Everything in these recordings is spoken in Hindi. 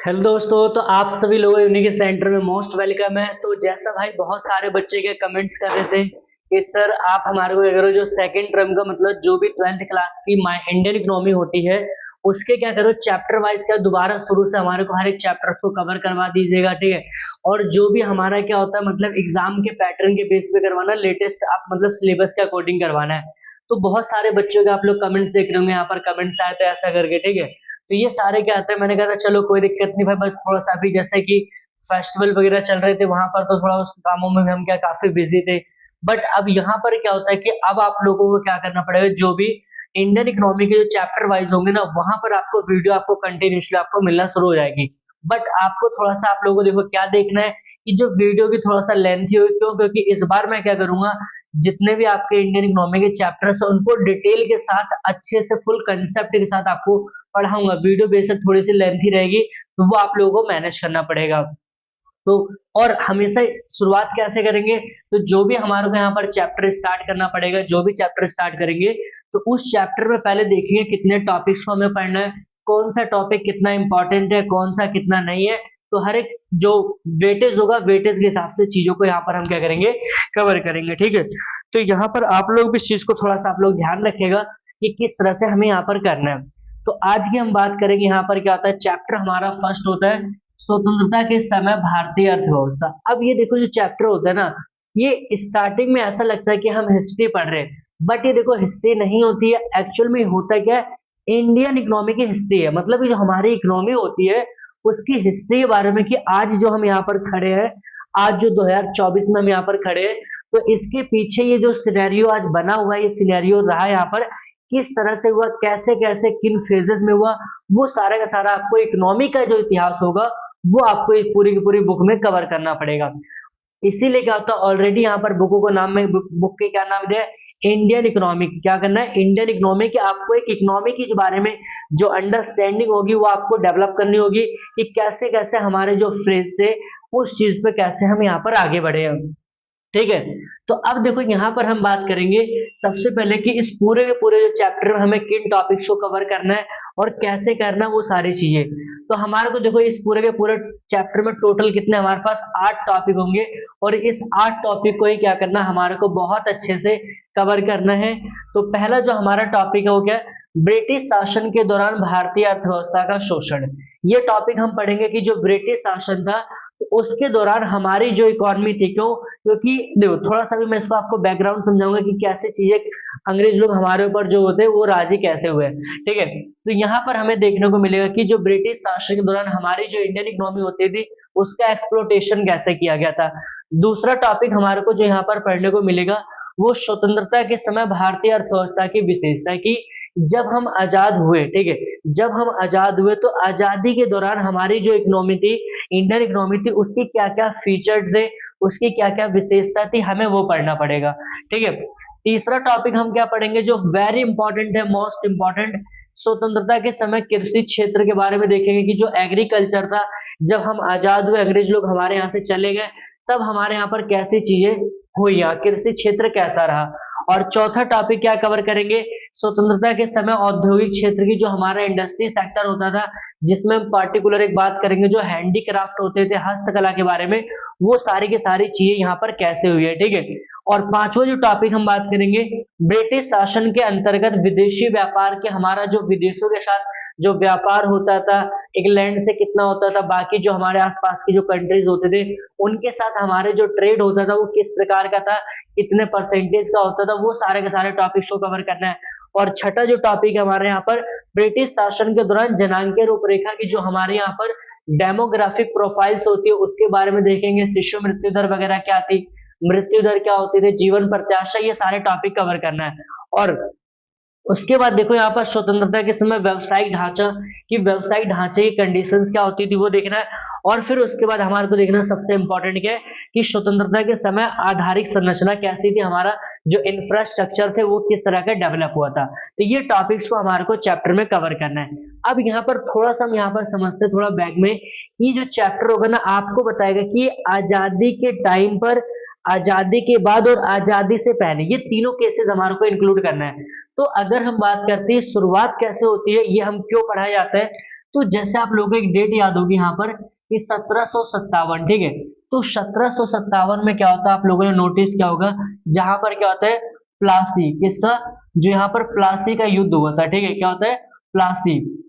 हेलो दोस्तों, तो आप सभी लोगों यूनिक सेंटर में मोस्ट वेलकम है। तो जैसा भाई बहुत सारे बच्चे के कमेंट्स कर रहे थे कि सर आप हमारे को क्या करो, जो सेकंड टर्म का मतलब जो भी 12th क्लास की माय इंडियन इकोनॉमी होती है उसके क्या करो चैप्टर वाइज का दोबारा शुरू से हमारे को हर एक चैप्टर्स को कवर करवा दीजिएगा, ठीक है। और जो भी हमारा क्या होता है मतलब एग्जाम के पैटर्न के बेस पे करवाना, लेटेस्ट आप मतलब सिलेबस के अकॉर्डिंग करवाना है। तो बहुत सारे बच्चों के आप लोग कमेंट्स देख रहे होंगे, यहाँ पर कमेंट्स आए थे ऐसा करके, ठीक है। तो ये सारे क्या आते हैं, मैंने कहा था चलो कोई दिक्कत नहीं भाई, बस थोड़ा सा अभी जैसे कि फेस्टिवल वगैरह चल रहे थे वहां पर तो थोड़ा उस कामों में भी हम क्या काफी बिजी थे। बट अब यहाँ पर क्या होता है कि अब आप लोगों को क्या करना पड़ेगा, जो भी इंडियन इकोनॉमी के जो चैप्टर वाइज होंगे ना वहां पर आपको वीडियो आपको कंटिन्यूसली आपको मिलना शुरू हो जाएगी। बट आपको थोड़ा सा आप लोगों को देखो क्या देखना है कि जो वीडियो भी थोड़ा सा लेंथी हो, क्यों? क्योंकि इस बार मैं क्या करूंगा, जितने भी आपके इंडियन इकोनॉमी के चैप्टर्स है उनको डिटेल के साथ अच्छे से फुल कंसेप्ट के साथ आपको पढ़ाऊंगा। वीडियो बेशक थोड़ी सी लेंथी रहेगी तो वो आप लोगों को मैनेज करना पड़ेगा। तो और हमेशा शुरुआत कैसे करेंगे, तो जो भी हमारे को यहाँ पर चैप्टर स्टार्ट करना पड़ेगा, जो भी चैप्टर स्टार्ट करेंगे तो उस चैप्टर में पहले देखेंगे कितने टॉपिक्स को हमें पढ़ना है, कौन सा टॉपिक कितना इंपॉर्टेंट है, कौन सा कितना नहीं है। तो हर एक जो वेटेज होगा, वेटेज के हिसाब से चीजों को यहाँ पर हम क्या करेंगे, कवर करेंगे, ठीक है। तो यहाँ पर आप लोग भी इस चीज को थोड़ा सा आप लोग ध्यान रखेगा कि किस तरह से हमें यहाँ पर करना है। तो आज की हम बात करेंगे यहाँ पर क्या होता है, चैप्टर हमारा फर्स्ट होता है स्वतंत्रता के समय भारतीय अर्थव्यवस्था। अब ये देखो जो चैप्टर होता है ना, ये स्टार्टिंग में ऐसा लगता है कि हम हिस्ट्री पढ़ रहे हैं, बट ये देखो हिस्ट्री नहीं होती है। एक्चुअल में होता क्या है, इंडियन इकोनॉमी की हिस्ट्री है। मतलब ये जो हमारी इकोनॉमी होती है उसकी हिस्ट्री के बारे में, कि आज जो हम यहाँ पर खड़े हैं, आज जो 2024 में हम यहाँ पर खड़े हैं, तो इसके पीछे ये जो सिनेरियो आज बना हुआ है, ये सिनेरियो रहा यहाँ पर किस तरह से हुआ, कैसे कैसे किन फेजेस में हुआ, वो सारा का सारा आपको इकोनॉमी का जो इतिहास होगा वो आपको इस पूरी की पूरी बुक में कवर करना पड़ेगा। इसीलिए क्या होता है, ऑलरेडी यहाँ पर बुकों को नाम में बुक के क्या नाम दिया है, इंडियन इकोनॉमिक। क्या करना है, इंडियन इकोनॉमी की आपको एक इकोनॉमी के बारे में जो अंडरस्टैंडिंग होगी वो आपको डेवलप करनी होगी कि कैसे कैसे हमारे जो फ्रेज थे उस चीज पे कैसे हम यहाँ पर आगे बढ़े हैं, ठीक है। तो अब देखो यहाँ पर हम बात करेंगे सबसे पहले कि इस पूरे के पूरे जो चैप्टर में हमें किन टॉपिक्स को कवर करना है और कैसे करना है, वो सारी चीजें। तो हमारे को देखो इस पूरे के पूरे चैप्टर में टोटल कितने हमारे पास 8 टॉपिक होंगे, और इस 8 टॉपिक को ही क्या करना है, हमारे को बहुत अच्छे से कवर करना है। तो पहला जो हमारा टॉपिक है वो क्या है, ब्रिटिश शासन के दौरान भारतीय अर्थव्यवस्था का शोषण। ये टॉपिक हम पढ़ेंगे कि जो ब्रिटिश शासन था तो उसके दौरान हमारी जो इकोनॉमी थी, क्यों? क्योंकि देखो थोड़ा सा भी मैं इसको आपको बैकग्राउंड समझाऊंगा कि कैसे चीजें अंग्रेज लोग हमारे ऊपर जो होते हैं वो राजी कैसे हुए, ठीक है। तो यहाँ पर हमें देखने को मिलेगा कि जो ब्रिटिश शासन के दौरान हमारी जो इंडियन इकोनॉमी होती थी उसका एक्सप्लोटेशन कैसे किया गया था। दूसरा टॉपिक हमारे को जो यहाँ पर पढ़ने को मिलेगा वो स्वतंत्रता के समय भारतीय अर्थव्यवस्था की विशेषता की। जब हम आजाद हुए, ठीक है, जब हम आजाद हुए तो आजादी के दौरान हमारी जो इकोनॉमी थी, इंडियन इकोनॉमी थी, उसके क्या क्या फीचर थे, उसकी क्या क्या विशेषता थी, हमें वो पढ़ना पड़ेगा, ठीक है। तीसरा टॉपिक हम क्या पढ़ेंगे जो वेरी इंपॉर्टेंट है, मोस्ट इंपॉर्टेंट, स्वतंत्रता के समय कृषि क्षेत्र के बारे में देखेंगे कि जो एग्रीकल्चर था, जब हम आजाद हुए, अंग्रेज लोग हमारे यहाँ से चले गए, तब हमारे यहाँ पर कैसी चीजें हुई, कृषि क्षेत्र कैसा रहा। और चौथा टॉपिक क्या कवर करेंगे, स्वतंत्रता के समय औद्योगिक क्षेत्र की जो हमारा इंडस्ट्री सेक्टर होता था, जिसमें हम पार्टिकुलर एक बात करेंगे जो हैंडीक्राफ्ट होते थे, हस्तकला के बारे में, वो सारी की सारी चीजें यहाँ पर कैसे हुई है, ठीक है। और पांचवा जो टॉपिक हम बात करेंगे, ब्रिटिश शासन के अंतर्गत विदेशी व्यापार के, हमारा जो विदेशों के साथ जो व्यापार होता था, इंग्लैंड से कितना होता था, बाकी जो हमारे आसपास की जो कंट्रीज होते थे उनके साथ हमारे जो ट्रेड होता था वो किस प्रकार का था, कितने परसेंटेज का होता था, वो सारे के सारे टॉपिक्स को कवर करना है। और छठा जो टॉपिक है हमारे यहाँ पर, ब्रिटिश शासन के दौरान जनांकीय रूपरेखा की जो हमारे यहाँ पर डेमोग्राफिक प्रोफाइल्स होती है उसके बारे में देखेंगे, शिशु मृत्यु दर वगैरह क्या थी, मृत्यु दर क्या होती थी, जीवन प्रत्याशा, ये सारे टॉपिक कवर करना है। और उसके बाद देखो यहाँ पर स्वतंत्रता के समय व्यवसायिक ढांचा, कि व्यवसायिक ढांचे की कंडीशंस क्या होती थी वो देखना है। और फिर उसके बाद हमारे को देखना सबसे इंपॉर्टेंट क्या है कि स्वतंत्रता के समय आधारिक संरचना कैसी थी, हमारा जो इंफ्रास्ट्रक्चर थे वो किस तरह का डेवलप हुआ था। तो ये टॉपिक्स को हमारे को चैप्टर में कवर करना है। अब यहाँ पर थोड़ा सा हम यहाँ पर समझते थोड़ा बैक में, ये जो चैप्टर होगा ना आपको बताएगा कि आजादी के टाइम पर, आजादी के बाद और आजादी से पहले, ये तीनों केसेस हमारे को इंक्लूड करना है। तो अगर हम बात करते हैं शुरुआत कैसे होती है, ये हम क्यों पढ़ाया जाता है, तो जैसे आप लोगों को एक डेट याद होगी यहाँ पर कि 1757, ठीक है। तो 1757 में क्या होता है, आप लोगों ने नोटिस किया होगा, जहां पर क्या होता है, प्लासी, किसका, जो यहाँ पर प्लासी का युद्ध हुआ था, ठीक है। क्या होता है, प्लासी,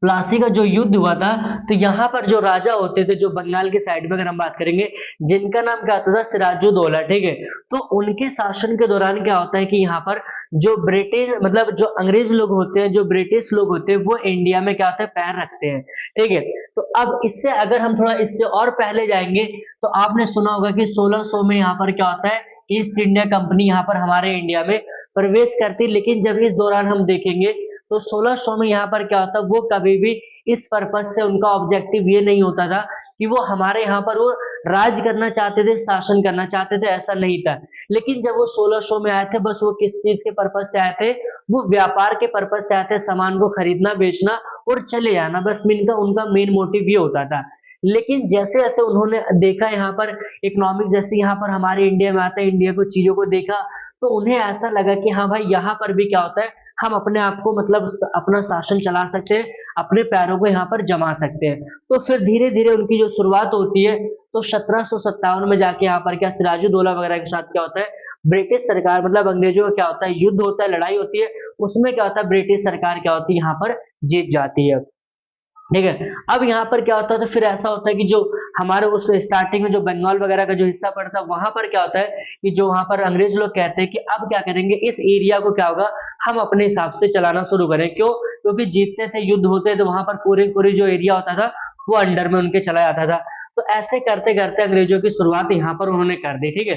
प्लासी का जो युद्ध हुआ था, तो यहाँ पर जो राजा होते थे, जो बंगाल के साइड में अगर हम बात करेंगे, जिनका नाम क्या होता था, सिराजुद्दौला, ठीक है। तो उनके शासन के दौरान क्या होता है कि यहाँ पर जो ब्रिटिश मतलब जो अंग्रेज लोग होते हैं, जो ब्रिटिश लोग होते हैं, वो इंडिया में क्या होता है, पैर रखते हैं, ठीक है। तो अब इससे अगर हम थोड़ा इससे और पहले जाएंगे, तो आपने सुना होगा कि 1600 में यहाँ पर क्या होता है, ईस्ट इंडिया कंपनी यहाँ पर हमारे इंडिया में प्रवेश करती। लेकिन जब इस दौरान हम देखेंगे तो 1600 में यहाँ पर क्या होता है, वो कभी भी इस पर्पज से उनका ऑब्जेक्टिव ये नहीं होता था कि वो हमारे यहाँ पर वो राज करना चाहते थे, शासन करना चाहते थे, ऐसा नहीं था। लेकिन जब वो 1600 में आए थे, बस वो किस चीज के पर्पज से आए थे, वो व्यापार के पर्पज से आए थे, सामान को खरीदना बेचना और चले आना, बस उनका मेन मोटिव ये होता था। लेकिन जैसे जैसे उन्होंने देखा यहाँ पर इकोनॉमिक, जैसे यहाँ पर हमारे इंडिया में आता है, इंडिया को चीजों को देखा, तो उन्हें ऐसा लगा कि हाँ भाई, यहाँ पर भी क्या होता है, हम अपने आप को मतलब अपना शासन चला सकते हैं, अपने पैरों को यहाँ पर जमा सकते हैं। तो फिर धीरे धीरे उनकी जो शुरुआत होती है, तो 1757 में जाके यहाँ पर क्या सिराजुद्दौला वगैरह के साथ क्या होता है, ब्रिटिश सरकार मतलब अंग्रेजों का क्या होता है, युद्ध होता है, लड़ाई होती है, उसमें क्या होता है, ब्रिटिश सरकार क्या होती है, यहाँ पर जीत जाती है, ठीक है। अब यहाँ पर क्या होता है, तो फिर ऐसा होता है कि जो हमारे उस स्टार्टिंग में जो बंगाल वगैरह का जो हिस्सा पड़ता है, वहां पर क्या होता है कि जो वहां पर अंग्रेज लोग कहते हैं कि अब क्या करेंगे, इस एरिया को क्या होगा, हम अपने हिसाब से चलाना शुरू करें। क्यों, क्योंकि जीतते थे, युद्ध होते थे, वहां पर पूरे जो एरिया होता था वो अंडर में उनके चला जाता था। तो ऐसे करते करते अंग्रेजों की शुरुआत यहाँ पर उन्होंने कर दी, ठीक है।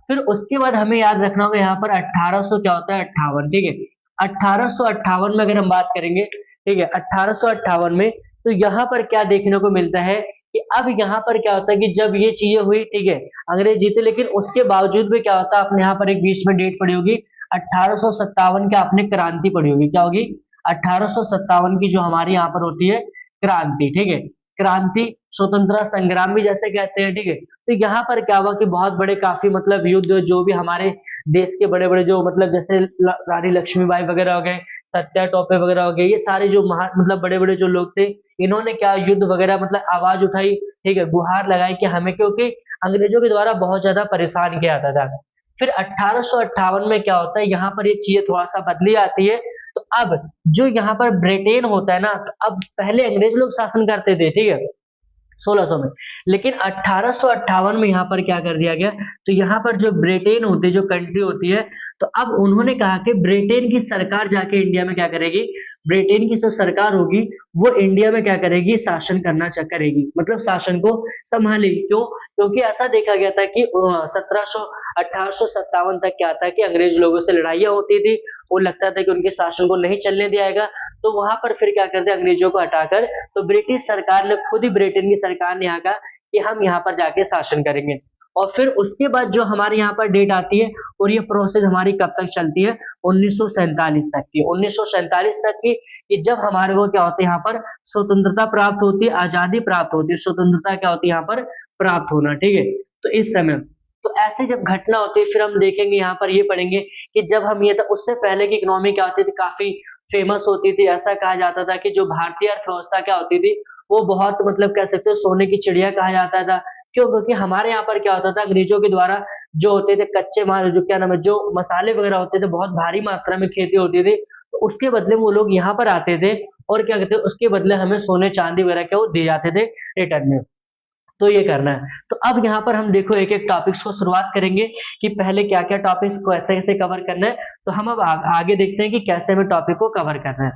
फिर उसके बाद हमें याद रखना होगा यहाँ पर 1800 क्या होता है, 58, ठीक है। 1858 में अगर हम बात करेंगे, ठीक है, 1858 में, तो यहाँ पर क्या देखने को मिलता है कि अब यहाँ पर क्या होता है कि जब ये चीजें हुई, ठीक है, अंग्रेज जीते, लेकिन उसके बावजूद भी क्या होता है, आपने यहाँ पर एक बीच में डेट पड़ी होगी 1857 की, आपने क्रांति पड़ी होगी, क्या होगी, 1857 की जो हमारी यहाँ पर होती है क्रांति, ठीक है। क्रांति, स्वतंत्रता संग्राम भी जैसे कहते हैं, ठीक है। तो यहाँ पर क्या हुआ कि बहुत बड़े काफी मतलब युद्ध, जो भी हमारे देश के बड़े बड़े जो मतलब जैसे रानी लक्ष्मीबाई वगैरह हो गए, तात्या टोपे वगैरह हो गए, ये सारे जो मतलब बड़े बड़े जो लोग थे, इन्होंने क्या युद्ध वगैरह मतलब आवाज उठाई, ठीक है, गुहार लगाई कि हमें, क्योंकि अंग्रेजों के द्वारा बहुत ज्यादा परेशान किया जाता था। फिर 1858 में क्या होता है, यहाँ पर ये चीजें थोड़ा सा बदली आती है। तो अब जो यहाँ पर ब्रिटेन होता है ना, तो अब पहले अंग्रेज लोग शासन करते थे, ठीक है, 1600 में, लेकिन 1858 में यहाँ पर क्या कर दिया गया, तो यहाँ पर जो ब्रिटेन होती है, जो कंट्री होती है, तो अब उन्होंने कहा कि ब्रिटेन की सरकार जाके इंडिया में क्या करेगी, ब्रिटेन की जो सरकार होगी वो इंडिया में क्या करेगी, शासन करना करेगी, मतलब शासन को संभालेगी। क्यों, क्योंकि ऐसा देखा गया था कि 1857 तक क्या था कि अंग्रेज लोगों से लड़ाइयां होती थी, वो लगता था कि उनके शासन को नहीं चलने दिया जाएगा। तो वहां पर फिर क्या करते, अंग्रेजों को हटाकर तो ब्रिटिश सरकार ने, खुद ही ब्रिटेन की सरकार ने यहाँ कहा कि हम यहाँ पर जाके शासन करेंगे। और फिर उसके बाद जो हमारे यहाँ पर डेट आती है, और ये प्रोसेस हमारी कब तक चलती है, 1947 तक की, 1947 तक की, कि जब हमारे को क्या होता है, यहाँ पर स्वतंत्रता प्राप्त होती है, आजादी प्राप्त होती है, स्वतंत्रता क्या होती है यहाँ पर प्राप्त होना, ठीक है। तो इस समय, तो ऐसे जब घटना होती है, फिर हम देखेंगे यहाँ पर ये पढ़ेंगे कि जब हम ये था, उससे पहले की इकोनॉमी क्या होती थी, काफी फेमस होती थी। ऐसा कहा जाता था कि जो भारतीय अर्थव्यवस्था क्या होती थी, वो बहुत मतलब कह सकते हो सोने की चिड़िया कहा जाता था। क्यों, क्योंकि हमारे यहाँ पर क्या होता था, अंग्रेजों के द्वारा जो होते थे कच्चे माल, जो क्या नाम है, जो मसाले वगैरह होते थे, बहुत भारी मात्रा में खेती होती थी, तो उसके बदले वो लोग यहाँ पर आते थे और क्या कहते हैं, उसके बदले हमें सोने चांदी वगैरह क्या वो दिए जाते थे रिटर्न में। तो ये करना है। तो अब यहाँ पर हम देखो एक एक टॉपिक्स को शुरुआत करेंगे कि पहले क्या क्या टॉपिक्स को ऐसे कैसे कवर करना है। तो हम अब आगे देखते हैं कि कैसे हमें टॉपिक को कवर करना है।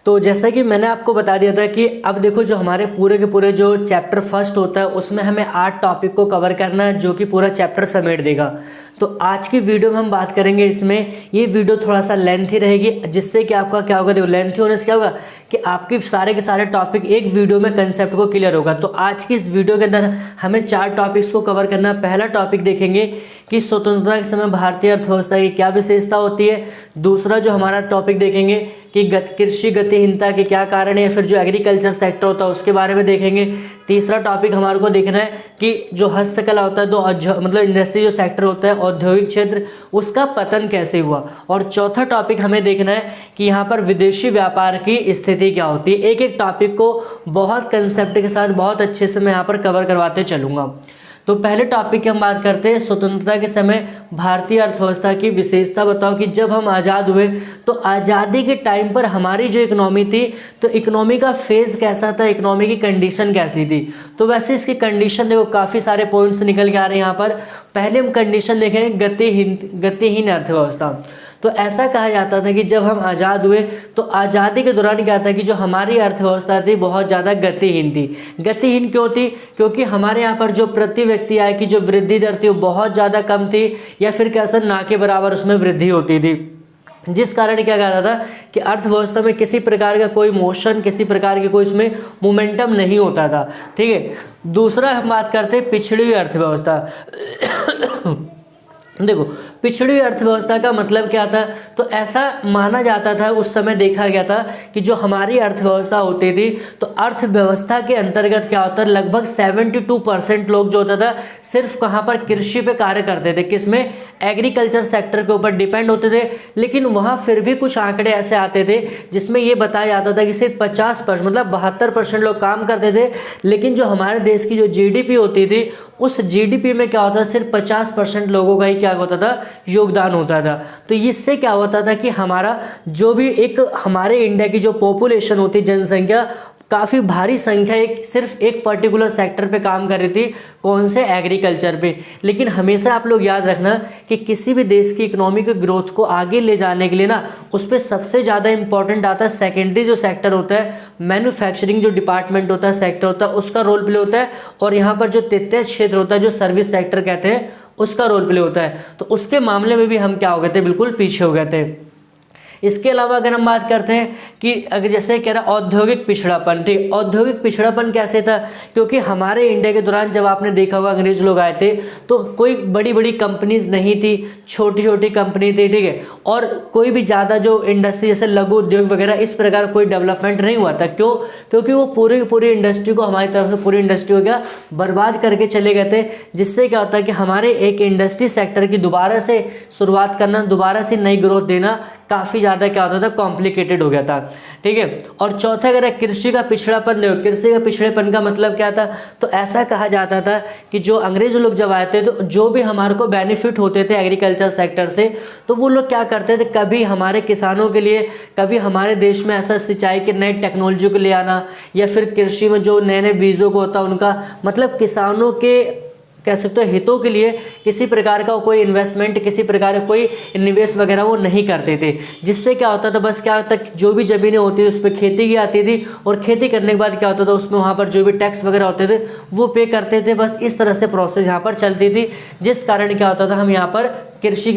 तो जैसा कि मैंने आपको बता दिया था कि अब देखो जो हमारे पूरे के पूरे जो चैप्टर फर्स्ट होता है उसमें हमें 8 टॉपिक को कवर करना है, जो कि पूरा चैप्टर समेट देगा। तो आज की वीडियो में हम बात करेंगे, इसमें ये वीडियो थोड़ा सा लेंथी रहेगी, जिससे कि आपका क्या होगा, देखो लेंथी होने से क्या होगा कि आपके सारे के सारे टॉपिक एक वीडियो में कंसेप्ट को क्लियर होगा। तो आज की इस वीडियो के अंदर हमें 4 टॉपिक्स को कवर करना है। पहला टॉपिक देखेंगे कि स्वतंत्रता के समय भारतीय अर्थव्यवस्था की क्या विशेषता होती है। दूसरा जो हमारा टॉपिक देखेंगे कि कृषि गतिहीनता के क्या कारण है, या फिर जो एग्रीकल्चर सेक्टर होता है उसके बारे में देखेंगे। तीसरा टॉपिक हमारे को देखना है कि जो हस्तकला होता है, तो मतलब इंडस्ट्री जो सेक्टर होता है, औद्योगिक क्षेत्र, उसका पतन कैसे हुआ। और चौथा टॉपिक हमें देखना है कि यहाँ पर विदेशी व्यापार की स्थिति क्या होती है। एक एक टॉपिक को बहुत कंसेप्ट के साथ बहुत अच्छे से मैं यहाँ पर कवर करवाते चलूँगा। तो पहले टॉपिक की हम बात करते हैं, स्वतंत्रता के समय भारतीय अर्थव्यवस्था की विशेषता बताओ कि जब हम आज़ाद हुए तो आज़ादी के टाइम पर हमारी जो इकोनॉमी थी, तो इकोनॉमी का फेज़ कैसा था, इकोनॉमी की कंडीशन कैसी थी। तो वैसे इसकी कंडीशन देखो, काफ़ी सारे पॉइंट्स निकल के आ रहे हैं यहाँ पर। पहले हम कंडीशन देखेंगे गतिहीन अर्थव्यवस्था। तो ऐसा कहा जाता था कि जब हम आज़ाद हुए तो आज़ादी के दौरान क्या था कि जो हमारी अर्थव्यवस्था थी बहुत ज़्यादा गतिहीन थी। गतिहीन क्यों थी? क्योंकि हमारे यहाँ पर जो प्रति व्यक्ति आय की जो वृद्धि दर थी वो बहुत ज़्यादा कम थी, या फिर कैसा ना के बराबर उसमें वृद्धि होती थी, जिस कारण क्या कहा जाता था कि अर्थव्यवस्था में किसी प्रकार का कोई मोशन, किसी प्रकार की कोई इसमें मोमेंटम नहीं होता था। ठीक है। दूसरा हम बात करते हैं पिछड़ी हुई अर्थव्यवस्था। देखो, पिछड़ी हुई अर्थव्यवस्था का मतलब क्या था? तो ऐसा माना जाता था, उस समय देखा गया था कि जो हमारी अर्थव्यवस्था होती थी, तो अर्थव्यवस्था के अंतर्गत क्या होता है, लगभग 72% लोग जो होता था सिर्फ कहाँ पर, कृषि पे कार्य करते थे। किसमें? एग्रीकल्चर सेक्टर के ऊपर डिपेंड होते थे। लेकिन वहाँ फिर भी कुछ आंकड़े ऐसे आते थे जिसमें ये बताया जाता था कि सिर्फ 50% मतलब 72% लोग काम करते थे। लेकिन जो हमारे देश की जो GDP होती थी, उस GDP में क्या होता था, सिर्फ 50% लोगों का ही क्या होता था, योगदान होता था। तो इससे क्या होता था कि हमारा जो भी एक हमारे इंडिया की जो पॉपुलेशन होती, जनसंख्या, काफ़ी भारी संख्या सिर्फ एक पर्टिकुलर सेक्टर पे काम कर रही थी। कौन से? एग्रीकल्चर पे। लेकिन हमेशा आप लोग याद रखना कि किसी भी देश की इकोनॉमी के ग्रोथ को आगे ले जाने के लिए ना, उस पर सबसे ज़्यादा इंपॉर्टेंट आता है सेकेंडरी जो सेक्टर होता है, मैन्युफैक्चरिंग जो डिपार्टमेंट होता है, सेक्टर होता है, उसका रोल प्ले होता है। और यहाँ पर जो तृतीय क्षेत्र होता है, जो सर्विस सेक्टर कहते हैं, उसका रोल प्ले होता है। तो उसके मामले में भी हम क्या हो गए थे, बिल्कुल पीछे हो गए थे। इसके अलावा अगर हम बात करते हैं कि अगर जैसे कह रहा औद्योगिक पिछड़ापन, ठीक, औद्योगिक पिछड़ापन कैसे था? क्योंकि हमारे इंडिया के दौरान जब आपने देखा होगा अंग्रेज लोग आए थे तो कोई बड़ी बड़ी कंपनीज नहीं थी, छोटी छोटी कंपनी थी। ठीक है। और कोई भी ज़्यादा जो इंडस्ट्री जैसे लघु उद्योग वगैरह इस प्रकार कोई डेवलपमेंट नहीं हुआ था। क्यों? क्योंकि वो पूरी इंडस्ट्री को, हमारी तरफ से पूरी इंडस्ट्री को क्या बर्बाद करके चले गए थे। जिससे क्या होता है कि हमारे एक इंडस्ट्री सेक्टर की दोबारा से शुरुआत करना, दोबारा से नई ग्रोथ देना काफ़ी ज़्यादा क्या होता था, कॉम्प्लिकेटेड हो गया था। ठीक है। और चौथा अगर कृषि का पिछड़ापन देखो, कृषि का पिछड़ेपन का मतलब क्या था? तो ऐसा कहा जाता था कि जो अंग्रेज लोग जब आए थे तो जो भी हमारे को बेनिफिट होते थे एग्रीकल्चर सेक्टर से, तो वो लोग क्या करते थे, कभी हमारे किसानों के लिए, कभी हमारे देश में ऐसा सिंचाई के नई टेक्नोलॉजी को ले आना, या फिर कृषि में जो नए नए बीजों को होता उनका, मतलब किसानों के कह सकते हो हितों के लिए किसी प्रकार का कोई इन्वेस्टमेंट, किसी प्रकार का कोई निवेश वगैरह वो नहीं करते थे। जिससे क्या होता था, बस क्या होता था, जो भी ज़मीनें होती थी उस पर खेती की आती थी, और खेती करने के बाद क्या होता था, उसमें वहाँ पर जो भी टैक्स वगैरह होते थे वो पे करते थे। बस इस तरह से प्रोसेस यहाँ पर चलती थी, जिस कारण क्या होता था, हम यहाँ पर कृषि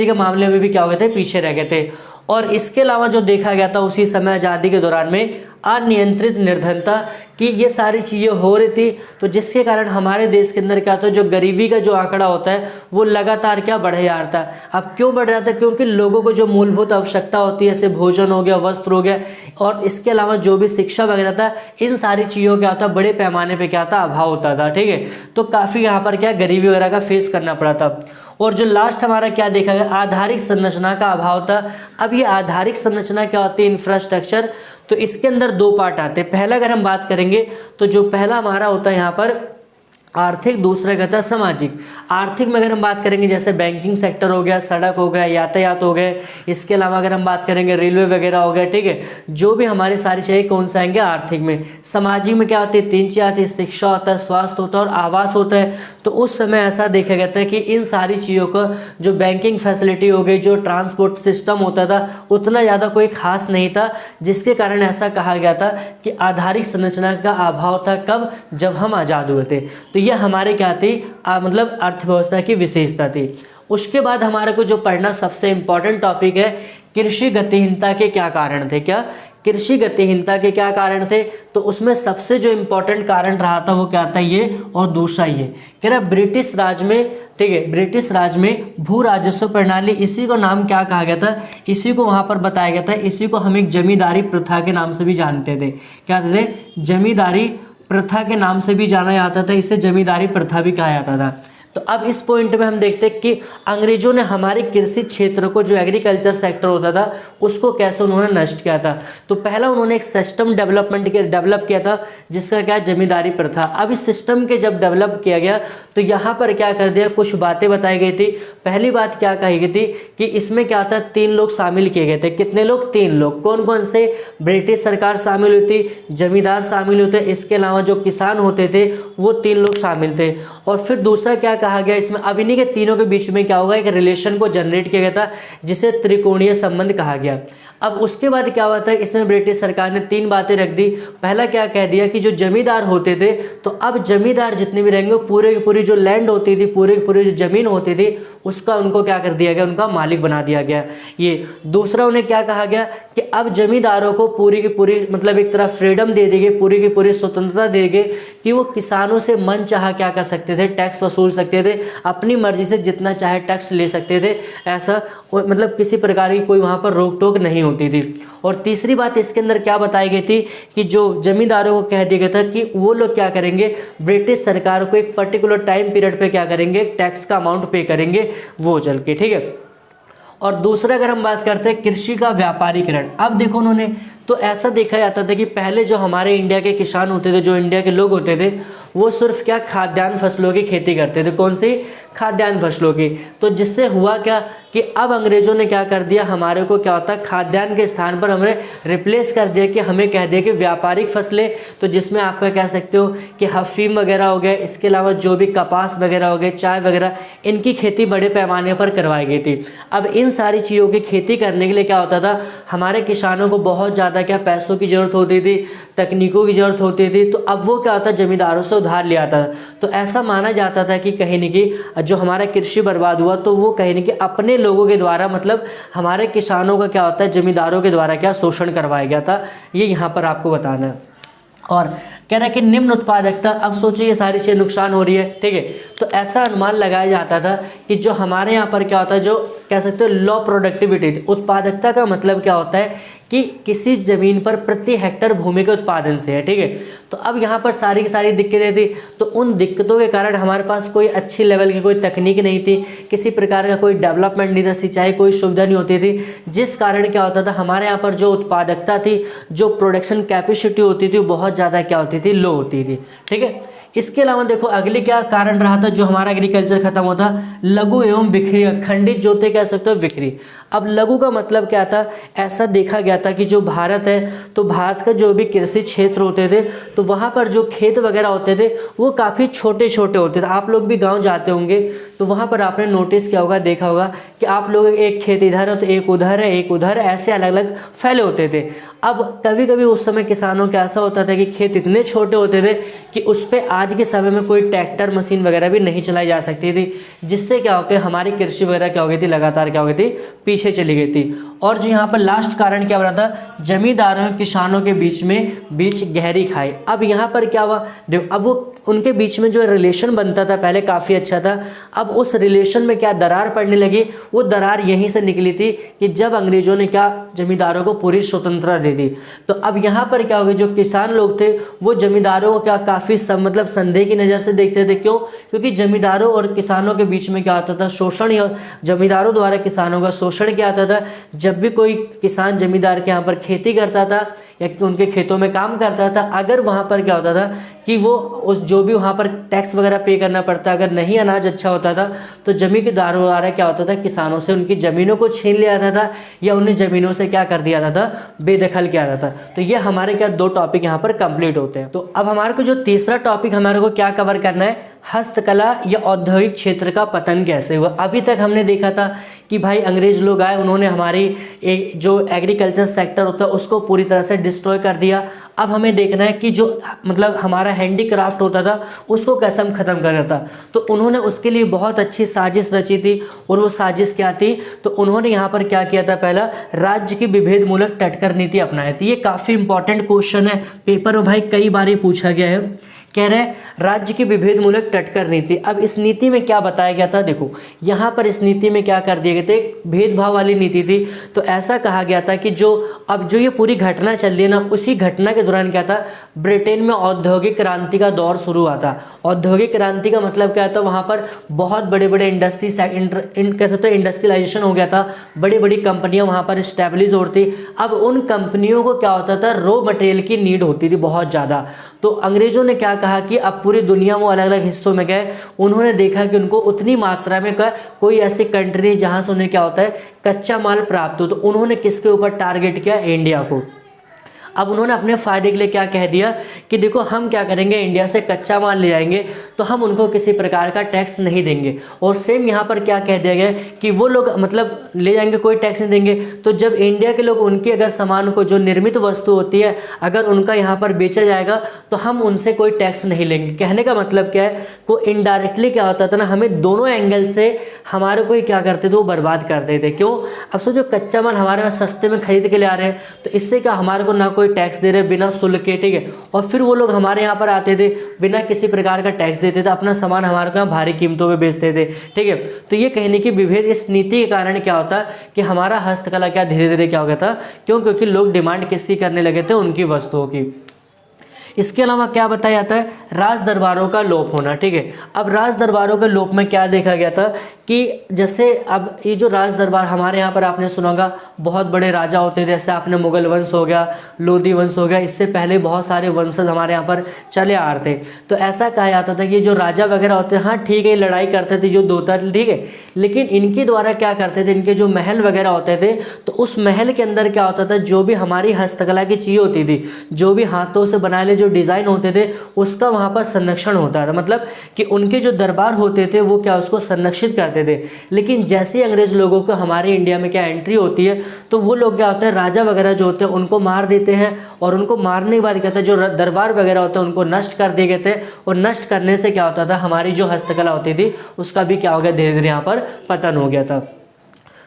के मामले में भी क्या हो गए थे, पीछे रह गए थे। और इसके अलावा जो देखा गया था उसी समय आज़ादी के दौरान में अनियंत्रित निर्धनता कि ये सारी चीज़ें हो रही थी, तो जिसके कारण हमारे देश के अंदर क्या होता है, जो गरीबी का जो आंकड़ा होता है वो लगातार क्या बढ़ जा रहा था। अब क्यों बढ़ रहा था? क्योंकि लोगों को जो मूलभूत आवश्यकता होती है, जैसे भोजन हो गया, वस्त्र हो गया, और इसके अलावा जो भी शिक्षा वगैरह था, इन सारी चीज़ों क्या होता, बड़े पैमाने पर क्या था, अभाव होता था। ठीक है। तो काफ़ी यहाँ पर क्या गरीबी वगैरह का फेस करना पड़ा था। और जो लास्ट हमारा क्या देखा गया, आधारिक संरचना का अभाव था। अब ये आधारिक संरचना क्या होती है, इंफ्रास्ट्रक्चर, तो इसके अंदर दो पार्ट आते हैं। पहला अगर हम बात करेंगे तो जो पहला हमारा होता है यहाँ पर आर्थिक, दूसरा कहता है सामाजिक। आर्थिक में अगर हम बात करेंगे जैसे बैंकिंग सेक्टर हो गया, सड़क हो गया, यातायात हो गए, इसके अलावा अगर हम बात करेंगे रेलवे वगैरह हो गया। ठीक है। जो भी हमारी सारी चीज़ें कौन से आएंगे, आर्थिक में। सामाजिक में क्या होती है, 3 चीज़ें आती है, शिक्षा होता है, स्वास्थ्य होता है और आवास होता है। तो उस समय ऐसा देखा गया था कि इन सारी चीज़ों का जो बैंकिंग फैसिलिटी हो गई, जो ट्रांसपोर्ट सिस्टम होता था, उतना ज़्यादा कोई खास नहीं था, जिसके कारण ऐसा कहा गया था कि आधारिक संरचना का अभाव था। कब? जब हम आज़ाद हुए थे। तो यह हमारे क्या थी, मतलब अर्थव्यवस्था की विशेषता थी। उसके बाद हमारे को जो पढ़ना सबसे इंपॉर्टेंट टॉपिक है, कृषि गतिहीनता के क्या कारण थे। क्या कृषि गतिहीनता के क्या कारण थे? तो उसमें सबसे जो इंपॉर्टेंट कारण रहा था वो क्या था, ये, और दूसरा ये कह रहा ब्रिटिश राज में। ठीक है। ब्रिटिश राज में भू राजस्व प्रणाली, इसी को नाम क्या कहा गया था, इसी को वहाँ पर बताया गया था, इसी को हम एक जमींदारी प्रथा के नाम से भी जानते थे। क्या कहते थे? जमींदारी प्रथा के नाम से भी जाना जाता था, इसे जमींदारी प्रथा भी कहा जाता था। तो अब इस पॉइंट में हम देखते हैं कि अंग्रेजों ने हमारे कृषि क्षेत्र को, जो एग्रीकल्चर सेक्टर होता था, उसको कैसे उन्होंने नष्ट किया था। तो पहला उन्होंने एक सिस्टम डेवलप किया था जिसका क्या, जमींदारी प्रथा। अब इस सिस्टम के जब डेवलप किया गया तो यहाँ पर क्या कर दिया, कुछ बातें बताई गई थी। पहली बात क्या कही गई थी कि इसमें क्या था, 3 लोग शामिल किए गए थे। कितने लोग, 3 लोग। कौन कौन से, ब्रिटिश सरकार शामिल हुई थी, जमींदार शामिल होते, इसके अलावा जो किसान होते थे वो 3 लोग शामिल थे। और फिर दूसरा क्या कहा गया इसमें, अब इन्हीं के तीनों के बीच में क्या होगा, एक रिलेशन को जनरेट किया गया था जिसे त्रिकोणीय संबंध कहा गया। अब उसके बाद क्या हुआ था, इसमें ब्रिटिश सरकार ने 3 बातें रख दी। पहला क्या कह दिया कि जो जमींदार होते थे, तो अब जमींदार जितने भी रहेंगे पूरे की पूरी जो लैंड होती थी, पूरे की पूरी जो जमीन होती थी, उसका उनको क्या कर दिया गया, उनका मालिक बना दिया गया। ये दूसरा उन्हें क्या कहा गया कि अब जमींदारों को पूरी की पूरी मतलब एक तरह फ्रीडम दे दी गई, पूरी की पूरी स्वतंत्रता दे गई कि वो किसानों से मन चाहा क्या कर सकते थे, टैक्स वसूल सकते थे, अपनी मर्जी से जितना चाहे टैक्स ले सकते थे। ऐसा मतलब किसी प्रकार की कोई वहाँ पर रोक टोक नहीं होती थी। और तीसरी बात इसके अंदर क्या बताई गई थी कि जो जमींदारों को कह दिया गया था कि वो लोग क्या करेंगे, ब्रिटिश सरकार को एक पर्टिकुलर टाइम पीरियड पे क्या करेंगे, टैक्स का अमाउंट पे करेंगे वो चल के, ठीक है। और दूसरा अगर हम बात करते हैं कृषि का व्यापारीकरण, अब देखो उन्होंने, तो ऐसा देखा जाता था कि पहले जो हमारे इंडिया के किसान होते थे, जो इंडिया के लोग होते थे, वो सिर्फ क्या, खाद्यान्न फसलों की खेती करते थे। कौन सी, खाद्यान्न फसलों की। तो जिससे हुआ क्या कि अब अंग्रेजों ने क्या कर दिया, हमारे को क्या होता है, खाद्यान्न के स्थान पर हमें रिप्लेस कर दिया कि हमें कह दिया कि व्यापारिक फसलें, तो जिसमें आपका कह सकते हो कि अफीम वगैरह हो गया, इसके अलावा जो भी कपास वगैरह हो गए, चाय वगैरह, इनकी खेती बड़े पैमाने पर करवाई गई थी। अब इन सारी चीज़ों की खेती करने के लिए क्या होता था, हमारे किसानों को बहुत ज़्यादा क्या पैसों की ज़रूरत होती थी, तकनीकों की ज़रूरत होती थी। तो अब वो क्या होता है, जमींदारों से उधार लिया था। तो ऐसा माना जाता था कि कहीं न कहीं जो हमारा कृषि बर्बाद हुआ तो वो कहीं न कहीं अपने लोगों के द्वारा, मतलब हमारे किसानों का क्या होता है, जमींदारों के द्वारा क्या शोषण करवाया गया था। ये यहाँ पर आपको बताना है। और कह रहा है कि निम्न उत्पादकता, अब सोचिए ये सारी चीज़ें नुकसान हो रही है, ठीक है। तो ऐसा अनुमान लगाया जाता था कि जो हमारे यहाँ पर क्या होता है, जो कह सकते हो लो प्रोडक्टिविटी, उत्पादकता का मतलब क्या होता है कि किसी ज़मीन पर प्रति हेक्टर भूमि के उत्पादन से है, ठीक है। तो अब यहाँ पर सारी की सारी दिक्कतें थी, तो उन दिक्कतों के कारण हमारे पास कोई अच्छी लेवल की कोई तकनीक नहीं थी, किसी प्रकार का कोई डेवलपमेंट नहीं था, सिंचाई कोई सुविधा नहीं होती थी, जिस कारण क्या होता था, हमारे यहाँ पर जो उत्पादकता थी, जो प्रोडक्शन कैपेसिटी होती थी, वो बहुत ज़्यादा क्या होती थी, लो होती थी, ठीक है। इसके अलावा देखो अगले क्या कारण रहा था जो हमारा एग्रीकल्चर खत्म होता, लघु एवं बिक्री, खंडित जोते कह सकते हो बिक्री। अब लघु का मतलब क्या था, ऐसा देखा गया था कि जो भारत है, तो भारत का जो भी कृषि क्षेत्र होते थे, तो वहाँ पर जो खेत वगैरह होते थे वो काफ़ी छोटे छोटे होते थे। आप लोग भी गाँव जाते होंगे तो वहाँ पर आपने नोटिस किया होगा, देखा होगा कि आप लोग एक खेत इधर है तो एक उधर है, एक उधर है, ऐसे अलग अलग फैले होते थे। अब कभी कभी उस समय किसानों का ऐसा होता था कि खेत इतने छोटे होते थे कि उस पर आज के समय में कोई ट्रैक्टर मशीन वगैरह भी नहीं चलाई जा सकती थी, जिससे क्या हो गया, हमारी कृषि वगैरह क्या हो गई थी, लगातार क्या हो गई थी, पीछे चली गई थी। और जो यहाँ पर लास्ट कारण क्या बना था, जमींदारों और किसानों के बीच गहरी खाई। अब यहाँ पर क्या हुआ, देखो अब वो उनके बीच में जो रिलेशन बनता था पहले काफ़ी अच्छा था, अब उस रिलेशन में क्या दरार पड़ने लगी। वो दरार यहीं से निकली थी कि जब अंग्रेजों ने क्या जमींदारों को पूरी स्वतंत्रता दे दी। तो अब यहाँ पर क्या हो गया, जो किसान लोग थे वो जमींदारों को क्या काफ़ी मतलब संदेह की नज़र से देखते थे। क्यों, क्योंकि जमींदारों और किसानों के बीच में क्या आता था, शोषण, या जमींदारों द्वारा किसानों का शोषण क्या आता था। जब भी कोई किसान जमींदार के यहाँ पर खेती करता था या उनके खेतों में काम करता था, अगर वहाँ पर क्या होता था कि वो उस जो भी वहाँ पर टैक्स वगैरह पे करना पड़ता, अगर नहीं अनाज अच्छा होता था तो जमींदारों द्वारा क्या होता था, किसानों से उनकी ज़मीनों को छीन लिया जाता था या उन्हें ज़मीनों से क्या कर दिया जाता था, बेदखल किया जाता था। तो ये हमारे क्या 2 टॉपिक यहाँ पर कंप्लीट होते हैं। तो अब हमारे को जो तीसरा टॉपिक हमारे को क्या कवर करना है, हस्तकला या औद्योगिक क्षेत्र का पतन कैसे हुआ। अभी तक हमने देखा था कि भाई अंग्रेज लोग आए, उन्होंने हमारी एक जो एग्रीकल्चर सेक्टर होता है उसको पूरी तरह से डिस्ट्रॉय कर दिया। अब हमें देखना है कि जो मतलब हमारा हैंडीक्राफ्ट होता था उसको कैसे हम ख़त्म कर रहा था। तो उन्होंने उसके लिए बहुत अच्छी साजिश रची थी, और वो साजिश क्या थी, तो उन्होंने यहाँ पर क्या किया था, पहला राज्य की विभेद मूलक टटकर नीति अपनाई थी। ये काफ़ी इंपॉर्टेंट क्वेश्चन है, पेपर में भाई कई बार ये पूछा गया है कह रहे हैं राज्य की विभेदमूलक तटकर नीति। अब इस नीति में क्या बताया गया था, देखो यहाँ पर इस नीति में क्या कर दिए गए थे, भेदभाव वाली नीति थी। तो ऐसा कहा गया था कि जो ये पूरी घटना चल रही है ना, उसी घटना के दौरान क्या था, ब्रिटेन में औद्योगिक क्रांति का दौर शुरू हुआ था। औद्योगिक क्रांति का मतलब क्या था, वहाँ पर बहुत बड़े बड़े इंडस्ट्री कह सकते हो इंडस्ट्रियलाइजेशन हो गया था, बड़ी बड़ी कंपनियां वहाँ पर स्टैब्लिश हो रही थी। अब उन कंपनियों को क्या होता था, रॉ मटेरियल की नीड होती थी बहुत ज़्यादा। तो अंग्रेजों ने क्या कहा कि अब पूरी दुनिया में अलग अलग हिस्सों में गए, उन्होंने देखा कि उनको उतनी मात्रा में कोई ऐसी कंट्री नहीं जहाँ से उन्हें क्या होता है, कच्चा माल प्राप्त हो। तो उन्होंने किसके ऊपर टारगेट किया, इंडिया को। अब उन्होंने अपने फ़ायदे के लिए क्या कह दिया कि देखो हम क्या करेंगे, इंडिया से कच्चा माल ले जाएंगे तो हम उनको किसी प्रकार का टैक्स नहीं देंगे। और सेम यहाँ पर क्या कह दिया गया कि वो लोग मतलब ले जाएंगे, कोई टैक्स नहीं देंगे। तो जब इंडिया के लोग उनकी अगर सामान को, जो निर्मित वस्तु होती है, अगर उनका यहाँ पर बेचा जाएगा तो हम उनसे कोई टैक्स नहीं लेंगे। कहने का मतलब क्या है, को इनडायरेक्टली क्या होता था ना, हमें दोनों एंगल से हमारे को ही क्या करते थे, वो बर्बाद करते थे। क्यों, अब सोचो कच्चा माल हमारे पास सस्ते में खरीद के ले आ रहे हैं, तो इससे क्या हमारे को ना कोई टैक्स दे रहे बिना शुल्क के, ठीक है। और फिर वो लोग हमारे यहाँ पर आते थे, बिना किसी प्रकार का टैक्स देते थे, अपना सामान हमारे को भारी कीमतों में बेचते थे, ठीक है। तो ये कहने की विभेद इस नीति के कारण क्या होता कि हमारा हस्तकला क्या धीरे धीरे क्या हो गया था, क्यों, क्योंकि लोग डिमांड किसकी करने लगे थे, उनकी वस्तुओं की। इसके अलावा क्या बताया जाता है, राज दरबारों का लोप होना, ठीक है। अब राज दरबारों के लोप में क्या देखा गया था कि जैसे अब ये जो राज दरबार हमारे यहाँ पर आपने सुना होगा, बहुत बड़े राजा होते थे, जैसे आपने मुगल वंश हो गया, लोधी वंश हो गया, इससे पहले बहुत सारे वंशज हमारे यहाँ पर चले आ रहे थे। तो ऐसा कहा जाता था कि जो राजा वगैरह होते हैं, हाँ ठीक है, लड़ाई करते थे, जो दोता, ठीक है, लेकिन इनके द्वारा क्या करते थे, इनके जो महल वगैरह होते थे, तो उस महल के अंदर क्या होता था, जो भी हमारी हस्तकला की चीज़ होती थी, जो भी हाथों से बनाए जो डिज़ाइन होते थे, उसका वहाँ पर संरक्षण होता था। मतलब कि उनके जो दरबार होते थे वो क्या उसको संरक्षित करते थे। लेकिन जैसे ही अंग्रेज लोगों को हमारे इंडिया में क्या एंट्री होती है, तो वो लोग क्या होते हैं, राजा वगैरह जो होते हैं उनको मार देते हैं, और उनको मारने के बाद क्या होता है, जो दरबार वगैरह होते हैं उनको नष्ट कर दिए गए थे। और नष्ट करने से क्या होता था, हमारी जो हस्तकला होती थी उसका भी क्या हो गया, धीरे धीरे यहाँ पर पतन हो गया था।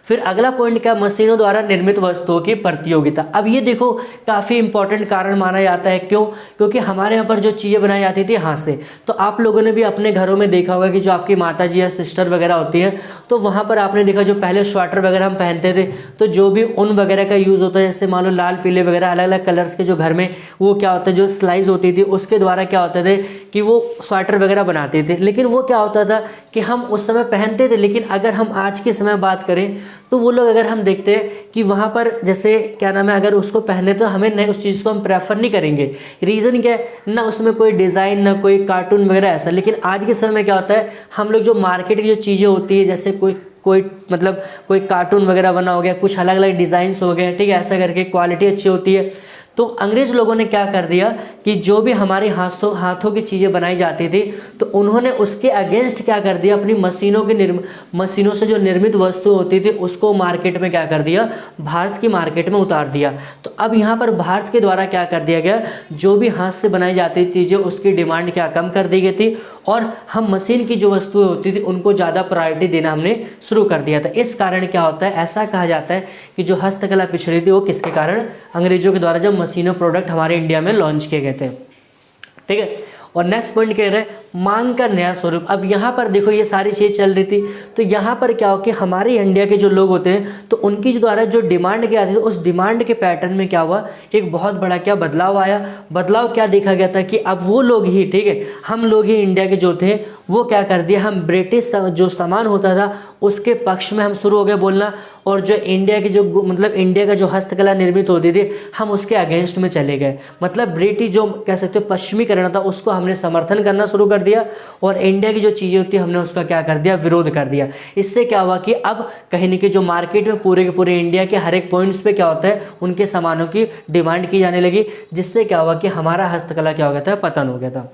फिर अगला पॉइंट क्या, मशीनों द्वारा निर्मित वस्तुओं की प्रतियोगिता। अब ये देखो काफ़ी इंपॉर्टेंट कारण माना जाता है, क्यों, क्योंकि हमारे यहाँ पर जो चीज़ें बनाई जाती थी हाथ से, तो आप लोगों ने भी अपने घरों में देखा होगा कि जो आपकी माता जी या सिस्टर वगैरह होती है, तो वहाँ पर आपने देखा जो पहले स्वेटर वगैरह हम पहनते थे, तो जो भी ऊन वगैरह का यूज़ होता है, जैसे मान लो लाल पीले वगैरह अलग अलग कलर्स के जो घर में वो क्या होता है, जो स्लाइस होती थी उसके द्वारा क्या होते थे कि वो स्वेटर वगैरह बनाते थे। लेकिन वो क्या होता था कि हम उस समय पहनते थे, लेकिन अगर हम आज के समय बात करें तो वो लोग, अगर हम देखते हैं कि वहाँ पर जैसे क्या नाम है, अगर उसको पहने तो हमें नहीं, उस चीज़ को हम प्रेफर नहीं करेंगे। रीज़न क्या है, ना उसमें कोई डिज़ाइन, ना कोई कार्टून वगैरह ऐसा। लेकिन आज के समय में क्या होता है, हम लोग जो मार्केट की जो चीज़ें होती है, जैसे कोई मतलब कोई कार्टून वगैरह बना हो गया, कुछ अलग अलग डिज़ाइंस हो गए, ठीक है, ऐसा करके क्वालिटी अच्छी होती है। तो अंग्रेज लोगों ने क्या कर दिया कि जो भी हमारी हाथों की चीज़ें बनाई जाती थी, तो उन्होंने उसके अगेंस्ट क्या कर दिया, अपनी मशीनों से जो निर्मित वस्तु होती थी उसको मार्केट में क्या कर दिया, भारत की मार्केट में उतार दिया। तो अब यहाँ पर भारत के द्वारा क्या कर दिया गया, जो भी हाथ से बनाई जाती चीज़ें उसकी डिमांड क्या कम कर दी गई थी, और हम मशीन की जो वस्तुएं होती थी उनको ज़्यादा प्रायोरिटी देना हमने शुरू कर दिया था। इस कारण क्या होता है, ऐसा कहा जाता है कि जो हस्तकला पिछड़ी थी वो किसके कारण, अंग्रेजों के द्वारा जब मशीनों प्रोडक्ट हमारे इंडिया में लॉन्च किए गए थे, ठीक है। और नेक्स्ट पॉइंट कह रहे हैं मांग का नया स्वरूप। अब यहाँ पर देखो ये सारी चीज़ चल रही थी, तो यहाँ पर क्या हो कि हमारे इंडिया के जो लोग होते हैं, तो उनकी जो द्वारा जो डिमांड क्या आती थी, उस डिमांड के पैटर्न में क्या हुआ, एक बहुत बड़ा क्या बदलाव आया। बदलाव क्या देखा गया था कि अब वो लोग ही, ठीक है, हम लोग ही इंडिया के जो थे वो क्या कर दिया, हम ब्रिटिश जो सामान होता था उसके पक्ष में हम शुरू हो गए बोलना, और जो इंडिया की जो मतलब इंडिया का जो हस्तकला निर्मित होती थी हम उसके अगेंस्ट में चले गए। मतलब ब्रिटिश जो कह सकते हो पश्चिमीकरण था उसको हमने समर्थन करना शुरू कर दिया, और इंडिया की जो चीज़ें होती हमने उसका क्या कर दिया, विरोध कर दिया। इससे क्या हुआ कि अब कहीं न कहीं जो मार्केट में पूरे के पूरे इंडिया के हर एक पॉइंट्स पे क्या होता है, उनके सामानों की डिमांड की जाने लगी, जिससे क्या हुआ कि हमारा हस्तकला क्या हो गया था, पतन हो गया था।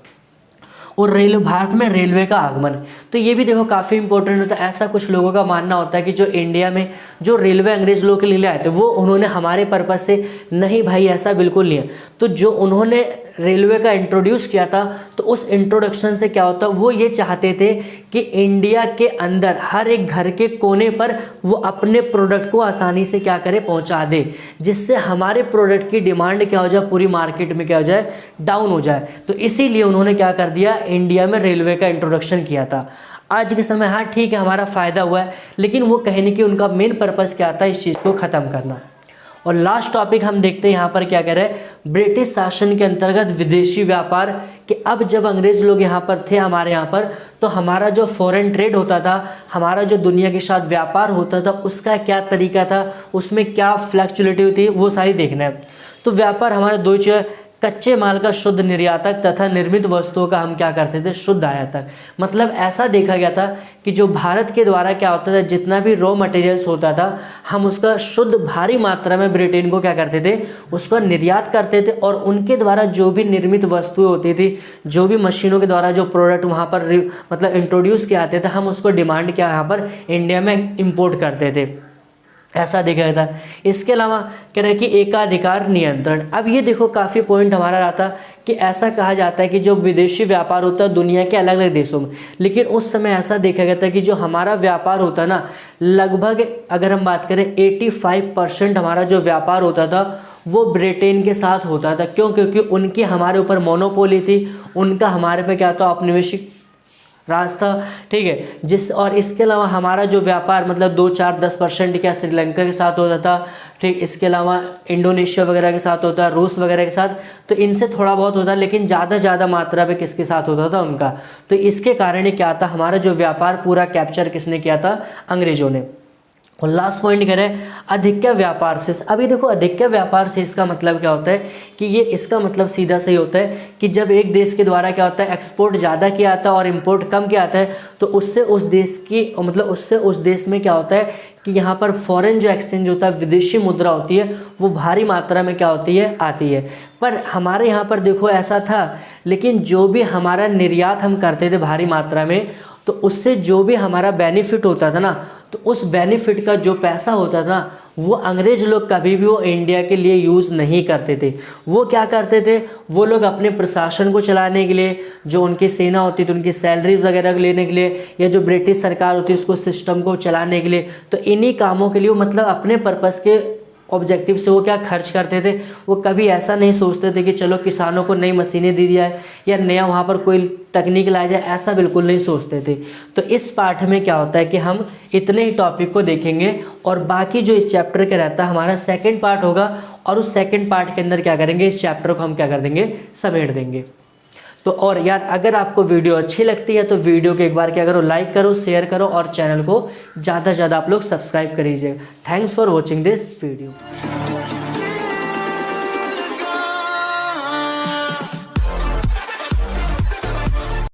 और भारत में रेलवे का आगमन, तो ये भी देखो काफ़ी इंपॉर्टेंट होता है। ऐसा कुछ लोगों का मानना होता है कि जो इंडिया में जो रेलवे अंग्रेज लोग के लिए आए थे वो उन्होंने हमारे पर्पज़ से, नहीं भाई ऐसा बिल्कुल नहीं है। तो जो उन्होंने रेलवे का इंट्रोड्यूस किया था, तो उस इंट्रोडक्शन से क्या होता, वो ये चाहते थे कि इंडिया के अंदर हर एक घर के कोने पर वो अपने प्रोडक्ट को आसानी से क्या करे, पहुंचा दे, जिससे हमारे प्रोडक्ट की डिमांड क्या हो जाए, पूरी मार्केट में क्या हो जाए, डाउन हो जाए। तो इसीलिए उन्होंने क्या कर दिया, इंडिया में रेलवे का इंट्रोडक्शन किया था। आज के समय हाँ ठीक है, हमारा फ़ायदा हुआ है, लेकिन वो कहने की उनका मेन पर्पज़ क्या था, इस चीज़ को ख़त्म करना। और लास्ट टॉपिक हम देखते हैं यहाँ पर क्या कह रहे हैं, ब्रिटिश शासन के अंतर्गत विदेशी व्यापार, कि अब जब अंग्रेज लोग यहाँ पर थे हमारे यहाँ पर, तो हमारा जो फॉरेन ट्रेड होता था, हमारा जो दुनिया के साथ व्यापार होता था, उसका क्या तरीका था, उसमें क्या फ्लैक्चुएलिटी थी, वो सारी देखना है। तो व्यापार हमारे दो चीज़, कच्चे माल का शुद्ध निर्यातक तथा निर्मित वस्तुओं का हम क्या करते थे, शुद्ध आयातक। मतलब ऐसा देखा गया था कि जो भारत के द्वारा क्या होता था, जितना भी रॉ मटेरियल्स होता था, हम उसका शुद्ध भारी मात्रा में ब्रिटेन को क्या करते थे, उसका निर्यात करते थे, और उनके द्वारा जो भी निर्मित वस्तुएं होती थी, जो भी मशीनों के द्वारा जो प्रोडक्ट वहाँ पर मतलब इंट्रोड्यूस किए आते थे, हम उसको डिमांड क्या यहाँ पर इंडिया में इम्पोर्ट करते थे, ऐसा देखा गया था। इसके अलावा कह रहे कि एकाधिकार नियंत्रण। अब ये देखो काफ़ी पॉइंट हमारा रहा था कि ऐसा कहा जाता है कि जो विदेशी व्यापार होता है दुनिया के अलग अलग देशों में, लेकिन उस समय ऐसा देखा गया था कि जो हमारा व्यापार होता है ना, लगभग अगर हम बात करें 85% हमारा जो व्यापार होता था वो ब्रिटेन के साथ होता था। क्यों? क्योंकि उनकी हमारे ऊपर मोनोपोली थी, उनका हमारे पे क्या था, औपनिवेशिक राज था, ठीक है। और इसके अलावा हमारा जो व्यापार मतलब 2-4-10% क्या श्रीलंका के साथ होता था, ठीक। इसके अलावा इंडोनेशिया वगैरह के साथ होता, रूस वगैरह के साथ, तो इनसे थोड़ा बहुत होता, लेकिन ज़्यादा मात्रा पे किसके साथ होता था, उनका। तो इसके कारण क्या था, हमारा जो व्यापार पूरा कैप्चर किसने किया था, अंग्रेजों ने। और लास्ट पॉइंट करें अधिक्य व्यापार शेष। अभी देखो अधिक्य व्यापार शेष का मतलब क्या होता है कि ये इसका मतलब सीधा सही होता है कि जब एक देश के द्वारा क्या होता है, एक्सपोर्ट ज़्यादा किया आता है और इंपोर्ट कम किया आता है, तो उससे उस देश की मतलब उससे उस देश में क्या होता है कि यहाँ पर फॉरेन जो एक्सचेंज होता है, विदेशी मुद्रा होती है, वो भारी मात्रा में क्या होती है, आती है। पर हमारे यहाँ पर देखो ऐसा था, लेकिन जो भी हमारा निर्यात हम करते थे भारी मात्रा में, तो उससे जो भी हमारा बेनिफिट होता था ना, तो उस बेनिफिट का जो पैसा होता था वो अंग्रेज लोग कभी भी वो इंडिया के लिए यूज़ नहीं करते थे। वो क्या करते थे, वो लोग अपने प्रशासन को चलाने के लिए, जो उनकी सेना होती थी उनकी सैलरीज वगैरह लेने के लिए, या जो ब्रिटिश सरकार होती है उसको सिस्टम को चलाने के लिए, तो इन्हीं कामों के लिए मतलब अपने पर्पज़ के ऑब्जेक्टिव से वो क्या खर्च करते थे। वो कभी ऐसा नहीं सोचते थे कि चलो किसानों को नई मशीनें दे दिया है या नया वहाँ पर कोई तकनीक लाया जाए, ऐसा बिल्कुल नहीं सोचते थे। तो इस पाठ में क्या होता है कि हम इतने ही टॉपिक को देखेंगे, और बाकी जो इस चैप्टर के रहता है हमारा सेकंड पार्ट होगा, और उस सेकंड पार्ट के अंदर क्या करेंगे, इस चैप्टर को हम क्या कर देंगे, समेट देंगे। तो और यार अगर आपको वीडियो अच्छी लगती है तो वीडियो को एक बार क्या करो, लाइक करो, शेयर करो, और चैनल को ज़्यादा से ज़्यादा आप लोग सब्सक्राइब करिए। Thanks for watching this video.